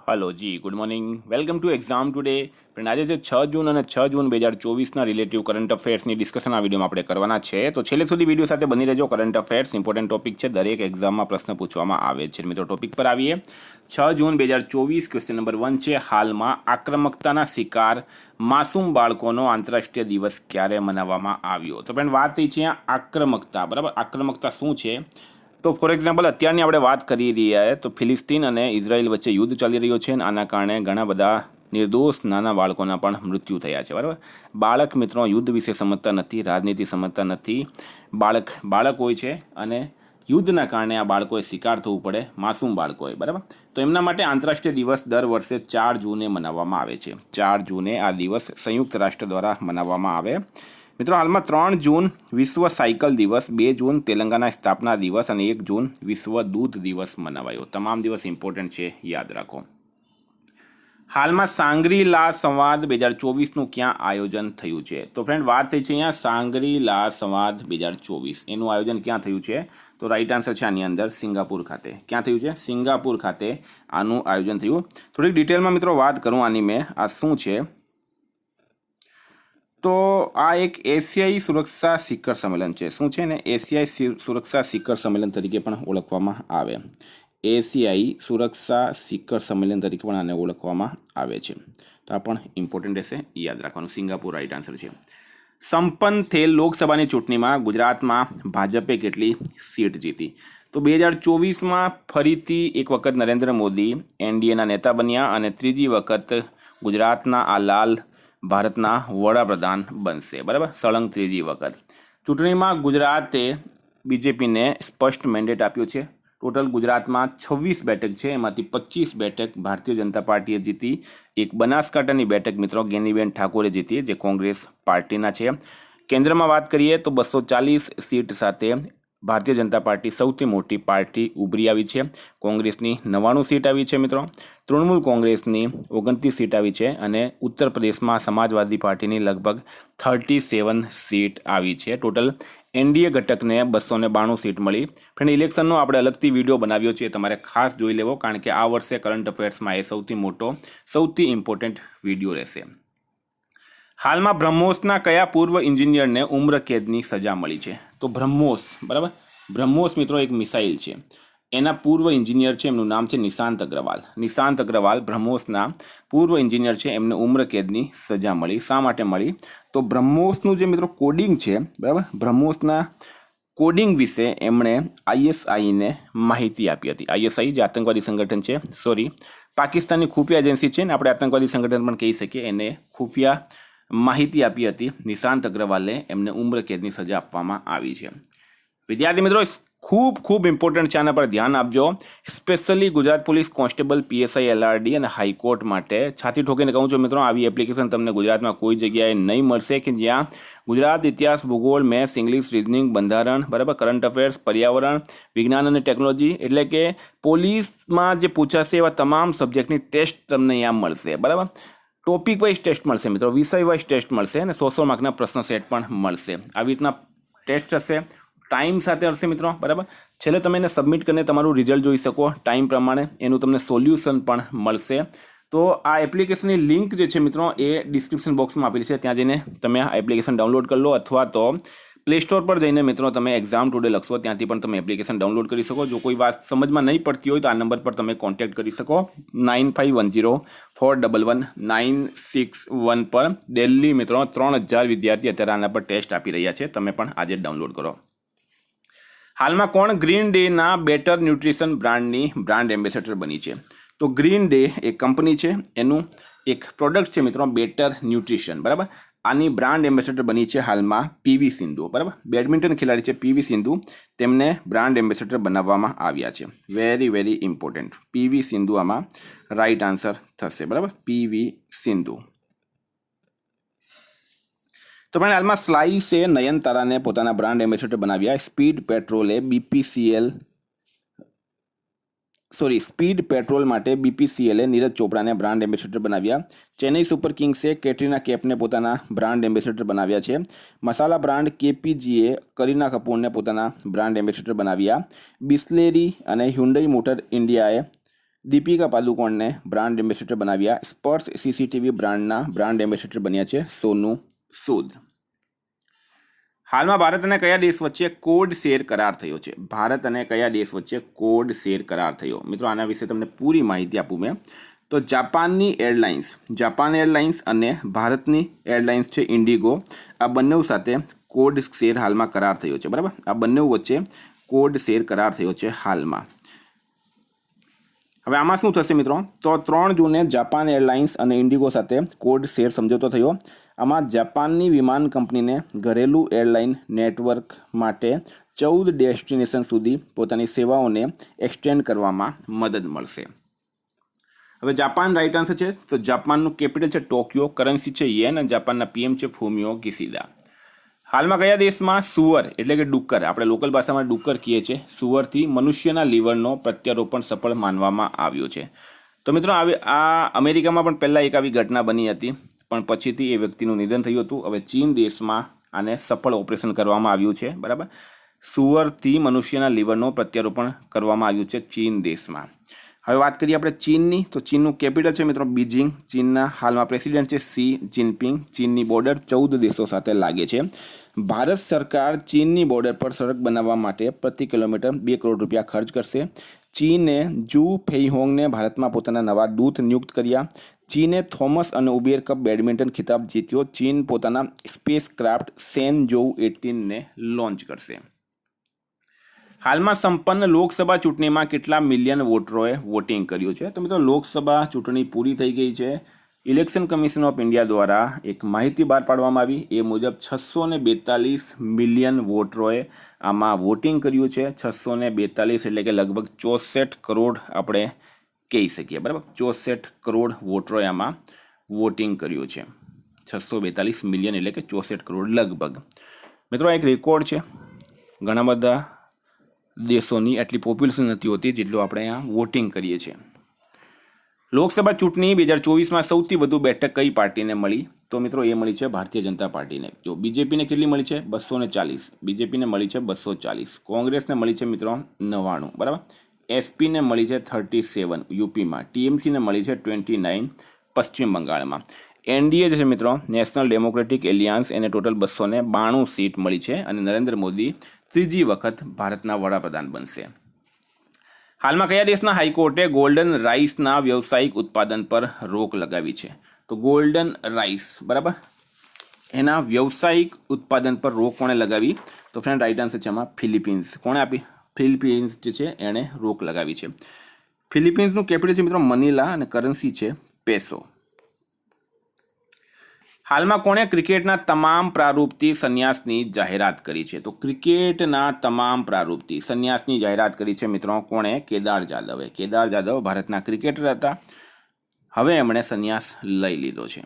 Hello ji good morning welcome to exam today friend આજે છે 6 June અને 6 જૂન 2024ના રિલેટિવ કરંટ અફેર્સની ડિસ્કશન આ વિડીયોમાં આપણે કરવાના છે તો છેલ્લે સુધી વિડીયો સાથે બની રહેજો કરંટ અફેર્સ ઇમ્પોર્ટન્ટ ટોપિક છે દરેક એક્ઝામમાં પ્રશ્ન પૂછવામાં આવે છે મિત્રો ટોપિક પર આવીએ 6 જૂન 2024 ક્વેશ્ચન નંબર 1 છે હાલમાં આક્રમકતાના શિકાર માસૂમ બાળકોનો આંતરરાષ્ટ્રીય દિવસ ક્યારે મનાવવામાં આવ્યો તો ફ્રેન્ડ વાત થઈ છે આક્રમકતા બરાબર આક્રમકતા શું છે તો ફોર એક્ઝામ્પલ અત્યારની આપણે વાત કરી રહ્યા તો ફિલિસ્તીન અને ઇઝરાયલ વચ્ચે યુદ્ધ ચાલી રહ્યો છે અને આના કારણે ઘણા બધા નિર્દોષ નાના બાળકોના પણ મૃત્યુ થયા છે બરાબર બાળક મિત્રો યુદ્ધ વિશે સમજતા નથી રાજનીતિ સમજતા નથી બાળક હોય છે અને યુદ્ધના કારણે આ બાળકોએ શિકાર થવું પડે માસૂમ બાળકોએ બરાબર તો એમના માટે આંતરરાષ્ટ્રીય દિવસ દર વર્ષે 4 જૂને મનાવવામાં આવે છે 4 જૂને આ દિવસ સંયુક્ત રાષ્ટ્ર દ્વારા મનાવવામાં આવે મિત્રો હાલમાં 3 જૂન વિશ્વ સાયકલ દિવસ 2 જૂન તેલંગાના સ્થાપના દિવસ અને 1 જૂન વિશ્વ દૂધ દિવસ મનાવાયો તમામ દિવસ ઇમ્પોર્ટન્ટ છે યાદ રાખો હાલમાં સાંગરીલા સંવાદ 2024નું ક્યાં આયોજન થયું છે તો ફ્રેન્ડ વાત થઈ છે અહીંયા સાંગરીલા સંવાદ 2024 એનું આયોજન ક્યાં થયું છે તો રાઈટ આન્સર છે આની અંદર સિંગાપુર ખાતે ક્યાં થયું છે સિંગાપુર ખાતે આનું આયોજન થયું થોડીક ડિટેલમાં મિત્રો વાત કરું આની મેં આ શું છે તો આ એક એશિયાઈ સુરક્ષા શિખર સંમેલન છે શું છે ને એશિયાઈ સુરક્ષા શિખર સંમેલન તરીકે પણ ઓળખવામાં આવે એશિયાઈ સુરક્ષા શિખર સંમેલન તરીકે પણ આને ઓળખવામાં આવે છે તો આ પણ ઇમ્પોર્ટન્ટ રહેશે યાદ રાખવાનું સિંગાપુર રાઈટ આન્સર છે સંપન્ન થયેલ લોકસભાની ચૂંટણીમાં ગુજરાતમાં ભાજપે કેટલી સીટ જીતી તો 2024માં ફરીથી એક વખત નરેન્દ્ર મોદી એનડીએના નેતા બન્યા અને ત્રીજી વખત ગુજરાતના આ લાલ ભારતના વડાપ્રધાન બનશે બરાબર સળંગ ત્રીજી વખત ચૂંટણીમાં ગુજરાતે બીજેપીને સ્પષ્ટ મેન્ડેટ આપ્યો છે ટોટલ ગુજરાતમાં 26 બેઠક છે એમાંથી 25 બેઠક ભારતીય જનતા પાર્ટીએ જીતી એક બનાસકાંઠાની બેઠક મિત્રો ગેનીબેન ઠાકોરે જીતી જે કોંગ્રેસ પાર્ટીના છે કેન્દ્રમાં વાત કરીએ તો 240 સીટ સાથે ભારતીય જનતા પાર્ટી સૌથી મોટી પાર્ટી ઉભરી આવી છે કોંગ્રેસની 99 સીટ આવી છે મિત્રો તૃણમૂલ કોંગ્રેસની 29 સીટ આવી છે અને ઉત્તર પ્રદેશમાં સમાજવાદી પાર્ટીની લગભગ 37 સીટ આવી છે ટોટલ એનડીએ ઘટકને 292 સીટ મળી ફ્રેન્ડ ઇલેક્શનનો આપણે અલગથી વિડીયો બનાવ્યો છે તમારે ખાસ જોઈ લેવો કારણ કે આ વર્ષે કરંટ અફેર્સમાં એ સૌથી ઇમ્પોર્ટન્ટ વિડીયો રહેશે હાલમાં બ્રહ્મોસના કયા પૂર્વ એન્જિનિયરને ઉમ્ર કેદની સજા મળી છે તો બ્રહ્મોસ બરાબર બ્રહ્મોસ મિત્રો એક મિસાઇલ છે એના પૂર્વ એન્જિનિયર છે એમનું નામ છે નિશાંત અગ્રવાલ બ્રહ્મોસના પૂર્વ એન્જિનિયર છે એમને ઉમ્ર કેદની સજા મળી શા માટે મળી તો બ્રહ્મોસનું જે મિત્રો કોડિંગ છે બરાબર બ્રહ્મોસના કોડિંગ વિશે એમણે આઈએસઆઈને માહિતી આપી હતી આઈએસઆઈ જે આતંકવાદી સંગઠન છે પાકિસ્તાનની ખુફિયા એજન્સી છે ને આપણે આતંકવાદી સંગઠન પણ કહી શકીએ એને ખુફિયા માહિતી આપી હતી નિશાંત અગ્રવાલને એમને ઉમ્ર કેદની સજા આપવામાં આવી છે વિદ્યાર્થી મિત્રો ખૂબ ઇમ્પોર્ટન્ટ છે આના પર ધ્યાન આપજો specially Gujarat police constable PSI LRD અને હાઈકોર્ટ માટે છાતી ઠોકીને કહું છું મિત્રો આવી એપ્લિકેશન તમને ગુજરાતમાં કોઈ જગ્યાએ નહીં મળશે કે જ્યાં ગુજરાત ઇતિહાસ ભૂગોળ મેથ્સ ઇંગ્લિશ રીઝનિંગ બંધારણ બરાબર કરંટ અફેર્સ પર્યાવરણ વિજ્ઞાન અને ટેકનોલોજી એટલે કે પોલીસમાં જે પૂછાશે એવા તમામ સબ્જેક્ટની ટેસ્ટ તમને અહીંયા મળશે બરાબર ટોપિક વાઇઝ ટેસ્ટ મળશે મિત્રો વિષય વાઇઝ ટેસ્ટ મળશે અને 100 માર્કના પ્રશ્ન સેટ પણ મળશે આવી રીતના ટેસ્ટ હશે ટાઈમ સાથે હશે મિત્રો બરાબર છેલ્લે તમે એને સબમિટ કરીને તમારું રિઝલ્ટ જોઈ શકો ટાઈમ પ્રમાણે એનું તમને સોલ્યુશન પણ મળશે તો આ એપ્લિકેશનની લિંક જે છે મિત્રો એ ડિસ્ક્રિપ્શન બોક્સમાં આપેલી છે ત્યાં જઈને તમે આ એપ્લિકેશન ડાઉનલોડ કરી લો અથવા તો પ્લે સ્ટોર પર જઈને મિત્રો તમે એક્ઝામ ટુડે લખશો ત્યાંથી પણ તમે એપ્લિકેશન ડાઉનલોડ કરી શકો જો કોઈ વાત સમજમાં નહીં પડતી હોય તો આ નંબર પર તમે કોન્ટેક્ટ કરી શકો 9510419961 પર દિલ્હી મિત્રો 3000 વિદ્યાર્થી અત્યારે આના પર ટેસ્ટ આપી રહ્યા છે તમે પણ આજે ડાઉનલોડ કરો હાલમાં કોણ ગ્રીન ડેના બેટર ન્યુટ્રિશન બ્રાન્ડની બ્રાન્ડ એમ્બેસેડર બની છે તો ગ્રીન ડે એક કંપની છે એનું એક પ્રોડક્ટ છે મિત્રો બેટર ન્યુટ્રિશન બરાબર આની બ્રાન્ડ એમ્બેસેડર બની છે હાલમાં પીવી સિંધુ બરાબર બેડમિન્ટન ખેલાડી છે પીવી સિંધુ તેમને બ્રાન્ડ એમ્બેસેડર બનાવવામાં આવ્યા છે વેરી ઇમ્પોર્ટન્ટ પીવી સિંધુ આમાં રાઈટ આન્સર થશે બરાબર પીવી સિંધુ તો પણ હાલમાં સ્લાઇસે નયનતારાને પોતાના બ્રાન્ડ એમ્બેસેડર બનાવ્યા સ્પીડ પેટ્રોલ માટે બીપીસીએલે નીરજ ચોપડાને બ્રાન્ડ એમ્બેસેડર બનાવ્યા ચેન્નઈ સુપર કિંગ્સે કેટરીના કૈફને પોતાના બ્રાન્ડ એમ્બેસેડર બનાવ્યા છે મસાલા બ્રાન્ડ કેપીજીએ કરીના કપૂરને પોતાના બ્રાન્ડ એમ્બેસેડર બનાવ્યા બિસ્લેરી અને હ્યુન્ડાઈ મોટર ઇન્ડિયાએ દીપિકા પાદુકોણને બ્રાન્ડ એમ્બેસેડર બનાવ્યા. સ્પર્શ સીસીટીવી બ્રાન્ડના બ્રાન્ડ એમ્બેસેડર બન્યા છે સોનુ સૂદ. હાલમાં ભારત અને કયા દેશ વચ્ચે કોડ શેર કરાર થયો છે? ભારત અને કયા દેશ વચ્ચે કોડ શેર કરાર થયો? મિત્રો આના વિશે તમને પૂરી માહિતી આપું મેં. તો જાપાન એરલાઇન્સ અને ભારતની એરલાઇન્સ છે ઇન્ડિગો, આ બંને સાથે કોડ શેર હાલમાં કરાર થયો છે. બરાબર, આ બંને વચ્ચે કોડ શેર કરાર થયો છે હાલમાં. હવે આમાં શું થશે મિત્રો? તો 3 જૂને જાપાન એરલાઇન્સ અને ઇન્ડિગો સાથે કોડ શેર સમજૂતો થયો. આમાં જાપાનની વિમાન કંપનીને ઘરેલું એરલાઇન નેટવર્ક માટે 14 ડેસ્ટિનેશન સુધી પોતાની સેવાઓને એક્સટેન્ડ કરવામાં મદદ મળશે. હવે જાપાન રાઇટ આન્સર છે. તો જાપાનનું કેપિટલ છે ટોક્યો, કરન્સી છે યેન અને જાપાનના પીએમ છે ફુમિયો કિશિદા. હાલમાં કયા દેશમાં સુવર એટલે કે ડુક્કર, આપણે લોકલ ભાષામાં ડુક્કર કહીએ છીએ, સુવરથી મનુષ્યના લીવરનો પ્રત્યારોપણ સફળ માનવામાં આવ્યો છે? તો મિત્રો આ અમેરિકામાં પણ પહેલાં એક આવી ઘટના બની હતી, પણ પછીથી એ વ્યક્તિનું નિધન થયું હતું. હવે ચીન દેશમાં આને સફળ ઓપરેશન કરવામાં આવ્યું છે. બરાબર, સુવરથી મનુષ્યના લીવરનો પ્રત્યારોપણ કરવામાં આવ્યું છે ચીન દેશમાં. હવે વાત કરીએ આપણે ચીનની. તો ચીનનું કેપિટલ છે મિત્રો બીજિંગ. ચીનના હાલમાં પ્રેસિડેન્ટ છે શી જિનપિંગ. ચીનની બોર્ડર 14 દેશો સાથે લાગે છે. ભારત સરકાર ચીનની બોર્ડર પર સડક બનાવવા માટે પ્રતિ કિલોમીટર 2 કરોડ રૂપિયા ખર્ચ કરશે. ચીને જુ ફેઈહોંગને ભારતમાં પોતાના નવા દૂત નિયુક્ત કર્યા. ચીને થોમસ અને ઉબેર કપ બેડમિન્ટન ખિતાબ જીત્યો. ચીન પોતાના સ્પેસ ક્રાફ્ટ શેનઝોઉ 18ને લોન્ચ કરશે. હાલમાં સંપન્ન લોકસભા ચૂંટણીમાં કેટલા મિલિયન વોટરોએ વોટિંગ કર્યું છે? તો મિત્રો લોકસભા ચૂંટણી પૂરી થઈ ગઈ છે. ઇલેક્શન કમિશન ઓફ ઇન્ડિયા દ્વારા એક માહિતી બહાર પાડવામાં આવી. એ મુજબ 642 મિલિયન વોટરોએ આમાં વોટિંગ કર્યું છે. 642 એટલે કે લગભગ 64 કરોડ આપણે કહી શકીએ. બરાબર, 64 કરોડ વોટરોએ આમાં વોટિંગ કર્યું છે. 642 મિલિયન એટલે કે 64 કરોડ લગભગ. મિત્રો એક રેકોર્ડ છે. ઘણા બધા દેશોની આટલી પોપ્યુલેશન નથી હોતી જેટલું આપણે અહીંયા વોટિંગ કરીએ છીએ. લોકસભા ચૂંટણી 2024માં સૌથી વધુ બેઠક કઈ પાર્ટીને મળી? તો મિત્રો એ મળી છે ભારતીય જનતા પાર્ટીને. જો બીજેપીને કેટલી મળી છે? 240. બીજેપીને મળી છે 240. કોંગ્રેસને મળી છે મિત્રો 99. બરાબર, એસપીને મળી છે 37 યુપીમાં. ટીએમસીને મળી છે 29 પશ્ચિમ બંગાળમાં. એનડીએ જે છે મિત્રો નેશનલ ડેમોક્રેટિક એલિયાન્સ, એને ટોટલ 292 સીટ મળી છે અને નરેન્દ્ર મોદી ત્રીજી વખત ભારતના વડાપ્રધાન બનશે. હાલમાં કયા દેશના હાઈકોર્ટે ગોલ્ડન રાઈસના વ્યવસાયિક ઉત્પાદન પર રોક લગાવી છે? તો ગોલ્ડન રાઈસ, બરાબર, એના વ્યવસાયિક ઉત્પાદન પર રોક કોણે લગાવી? તો ફ્રેન્ડ રાઈટ આન્સર છે એમાં ફિલિપિન્સ. કોણે આપી? ફિલિપિન્સ જે છે એણે રોક લગાવી છે. ફિલિપિન્સનું કેપિટલ છે મિત્રો મનીલા અને કરન્સી છે પેસો. હાલમાં કોણે ક્રિકેટના તમામ પ્રારૂપથી સંન્યાસની જાહેરાત કરી છે? તો ક્રિકેટના તમામ પ્રારૂપથી સંન્યાસની જાહેરાત કરી છે મિત્રો કોણે? કેદાર જાદવે. કેદાર જાદવ ભારતના ક્રિકેટર હતા, હવે એમણે સંન્યાસ લઈ લીધો છે.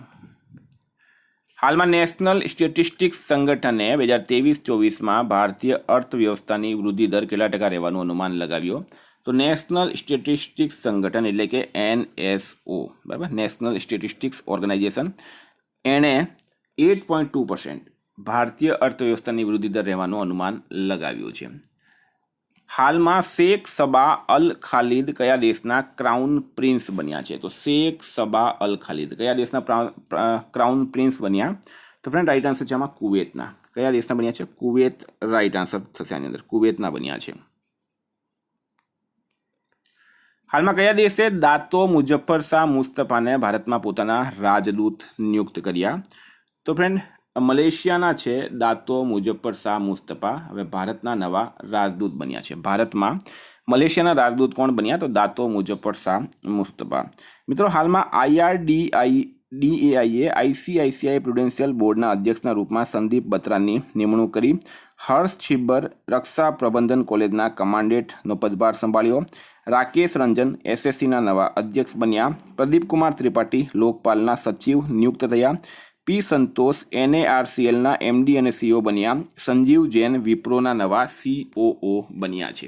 હાલમાં નેશનલ સ્ટેટિસ્ટિક્સ સંગઠને 2023-24માં ભારતીય અર્થવ્યવસ્થાની વૃદ્ધિ દર કેટલા ટકા રહેવાનું અનુમાન લગાવ્યો? તો નેશનલ સ્ટેટિસ્ટિક્સ સંગઠન એટલે કે NSO, બરાબર, નેશનલ સ્ટેટિસ્ટિક્સ ઓર્ગેનાઇઝેશન, એણે 8.2% ભારતીય અર્થવ્યવસ્થાની વૃદ્ધિ દર રહેવાનું અનુમાન લગાવ્યું છે. હાલમાં શેખ સબા અલ ખાલિદ કયા દેશના ક્રાઉન પ્રિન્સ બન્યા છે? તો શેખ સબા અલ ખાલિદ કયા દેશના ક્રાઉન પ્રિન્સ બન્યા? તો ફ્રેન્ડ રાઈટ આન્સર છે આમાં કુવેતના. કયા દેશના બન્યા છે? કુવેત રાઈટ આન્સર થશે આની અંદર. કુવેતના બન્યા છે. હાલમાં કયા દેશે દાતો મુઝફ્ફર શાહ મુસ્તફાને ભારતમાં પોતાના રાજદૂત નિયુક્ત કર્યા? તો ફ્રેન્ડ મલેશિયાના છે દાતો મુઝફ્ફર શાહ મુસ્તફા હવે ભારતના નવા રાજદૂત બન્યા છે. ભારતમાં મલેશિયાના રાજદૂત કોણ બન્યા? તો દાતો મુઝફ્ફર શાહ મુસ્તફા. મિત્રો હાલમાં IRDAIએ ICICI પ્રુડેન્શિયલ બોર્ડના અધ્યક્ષના રૂપમાં સંદીપ બત્રાની નિમણૂક કરી. હર્ષ છિબ્બર રક્ષા પ્રબંધન કોલેજના કમાન્ડેન્ટનો પદભાર સંભાળ્યો. રાકેશ રંજન SSCના નવા અધ્યક્ષ બન્યા. પ્રદીપ કુમાર ત્રિપાઠી લોકપાલના સચિવ નિયુક્ત થયા. P સંતોષ NARCLના MD અને CEO બન્યા. સંજીવ જૈન વિપ્રોના નવા COO બન્યા છે.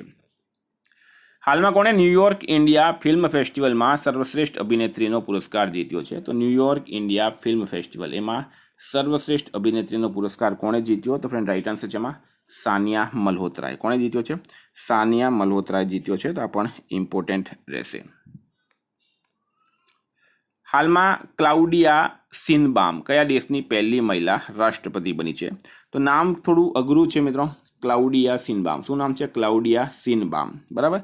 હાલમાં કોણે ન્યૂયોર્ક ઇન્ડિયા ફિલ્મ ફેસ્ટિવલમાં સર્વશ્રેષ્ઠ અભિનેત્રીનો પુરસ્કાર જીત્યો છે? તો ન્યૂયોર્ક ઇન્ડિયા ફિલ્મ ફેસ્ટિવલ એમાં સર્વશ્રેષ્ઠ અભિનેત્રીનો પુરસ્કાર કોણે જીત્યો? તો ફ્રેન્ડ રાઈટ આન્સર છે એમાં સાનિયા મલ્હોત્રાએ. કોણે જીત્યો છે? સાનિયા મલ્હોત્રાએ જીત્યો છે. તો આ પણ ઇમ્પોર્ટન્ટ રહેશે. હાલમાં ક્લાઉડિયા શિનબામ કયા દેશની પહેલી મહિલા રાષ્ટ્રપતિ બની છે? તો નામ થોડું અઘરું છે મિત્રો. ક્લાઉડિયા શિનબામ. શું નામ છે? ક્લાઉડિયા શિનબામ. બરાબર.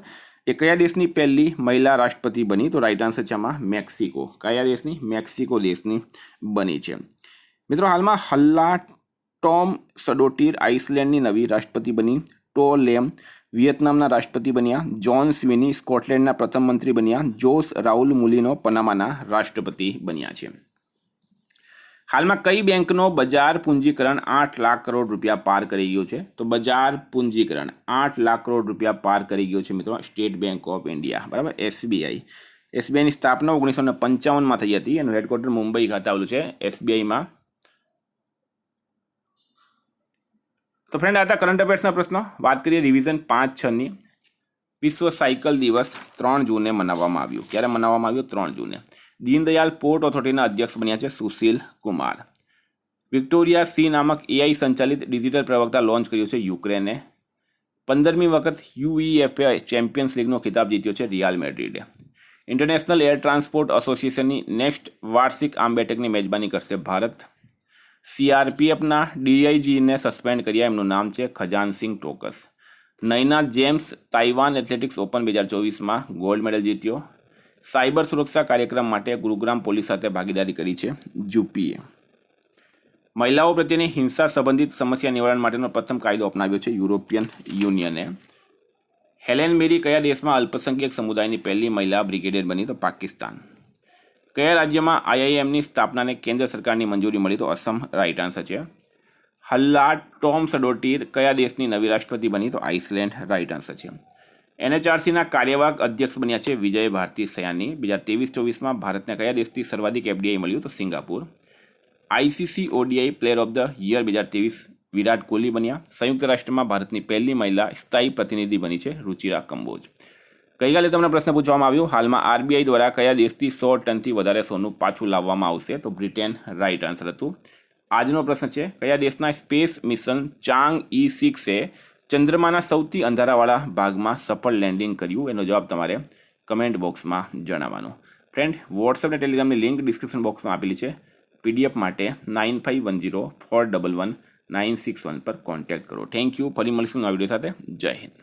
એ કયા દેશની પહેલી મહિલા રાષ્ટ્રપતિ બની? તો રાઈટ આન્સર છે આમાં મેક્સિકો. કયા દેશની? મેક્સિકો દેશની બની છે. મિત્રો હાલમાં હલ્લા ટોમ સડોટીર આઇસલેન્ડની નવી રાષ્ટ્રપતિ બની. ટો લેમ વિયેતનામના રાષ્ટ્રપતિ બન્યા. જોન સ્વિની સ્કોટલેન્ડના પ્રથમ મંત્રી બન્યા. જોસ રાઉલ મુલિનો પનામાના રાષ્ટ્રપતિ બન્યા છે. હાલમાં કઈ બેંકનો બજાર પૂંજીકરણ 8 લાખ કરોડ રૂપિયા પાર કરી ગયું છે? તો બજાર પૂંજીકરણ 8 લાખ કરોડ રૂપિયા પાર કરી ગયું છે મિત્રો. State bank of India. બરાબર. એસબીઆઈ. એસબીઆઈની સ્થાપના 1955માં થઈ હતી. એનું હેડક્વાર્ટર મુંબઈ ખાતે આવેલું છે એસબીઆઈમાં. તો ફ્રેન્ડ આ હતા કરંટ અફેર્સના પ્રશ્નો. વાત કરીએ રિવિઝન 5-6ની. વિશ્વ સાયકલ દિવસ 3 જૂને મનાવવામાં આવ્યું. ક્યારે મનાવવામાં આવ્યું? 3 જૂને. દીનદયાલ પોર્ટ ઓથોરિટીના અધ્યક્ષ બન્યા છે સુશીલ કુમાર. વિક્ટોરિયા સી નામક એઆઈ સંચાલિત ડિજિટલ પ્રવક્તા લોન્ચ કર્યું છે યુક્રેને. 15મી વખત યુઈએફએ ચેમ્પિયન્સ લીગનો ખિતાબ જીત્યો છે રિયાલ મેડ્રિડે. ઇન્ટરનેશનલ એર ટ્રાન્સપોર્ટ એસોસિએશનની નેક્સ્ટ વાર્ષિક આમ બેઠકની મેજબાની કરશે ભારત. સીઆરપીએફના ડીઆઈજીને સસ્પેન્ડ કર્યા. એમનું નામ છે Khajan Singh Tokas. Naina James Taiwan athletics open 2024માં ગોલ્ડ મેડલ જીત્યો. સાયબર સુરક્ષા કાર્યક્રમ માટે ગુરુગ્રામ પોલીસ સાથે ભાગીદારી કરી છે યુપીએ. મહિલાઓ પ્રત્યેની હિંસા સંબંધિત સમસ્યા નિવારણ માટેનો પ્રથમ કાયદો અપનાવ્યો છે યુરોપિયન યુનિયને. હેલેન મેરી કયા દેશમાં અલ્પસંખ્યક સમુદાયની પહેલી મહિલા બ્રિગેડિયર બની? તો પાકિસ્તાન. કયા રાજ્યમાં આઈઆઈએમની સ્થાપનાને કેન્દ્ર સરકારની મંજૂરી મળી? તો અસમ રાઈટ આન્સર છે. હલ્લા ટોમ સડોટીર કયા દેશની નવી રાષ્ટ્રપતિ બની? તો આઇસલેન્ડ રાઈટ આન્સર છે. એનએચઆરસીના કાર્યવાહક અધ્યક્ષ બન્યા છે વિજય ભારતી સયાની. 2023-24માં ભારતને કયા દેશથી સર્વાધિક એફડીઆઈ મળ્યું? તો Singapore. ICC ODI player of the year 2023 Virat Kohli બન્યા. સંયુક્ત રાષ્ટ્રમાં ભારતની પહેલી મહિલા સ્થાયી પ્રતિનિધિ બની છે રુચિરા કંબોજ. ગઈકાલે તમને પ્રશ્ન પૂછવામાં આવ્યો હાલમાં આરબીઆઈ દ્વારા કયા દેશથી 100 ટનથી વધારે સોનું પાછું લાવવામાં આવશે? તો બ્રિટેન રાઈટ આન્સર હતું. આજનો પ્રશ્ન છે કયા દેશના સ્પેસ મિશન ચાંગ-E6એ ચંદ્રમાના સૌથી અંધારાવાળા ભાગમાં સફળ લેન્ડિંગ કર્યું? એનો જવાબ તમારે કમેન્ટ બોક્સમાં જણાવવાનો. ફ્રેન્ડ વોટ્સએપ અને ટેલિગ્રામની લિંક ડિસ્ક્રિપ્શન બોક્સમાં આપેલી છે. પીડીએફ માટે 9510411961 પર કોન્ટેક્ટ કરો. Thank you. ફરી મળીશું નવા વિડીયો સાથે. જય હિન્દ.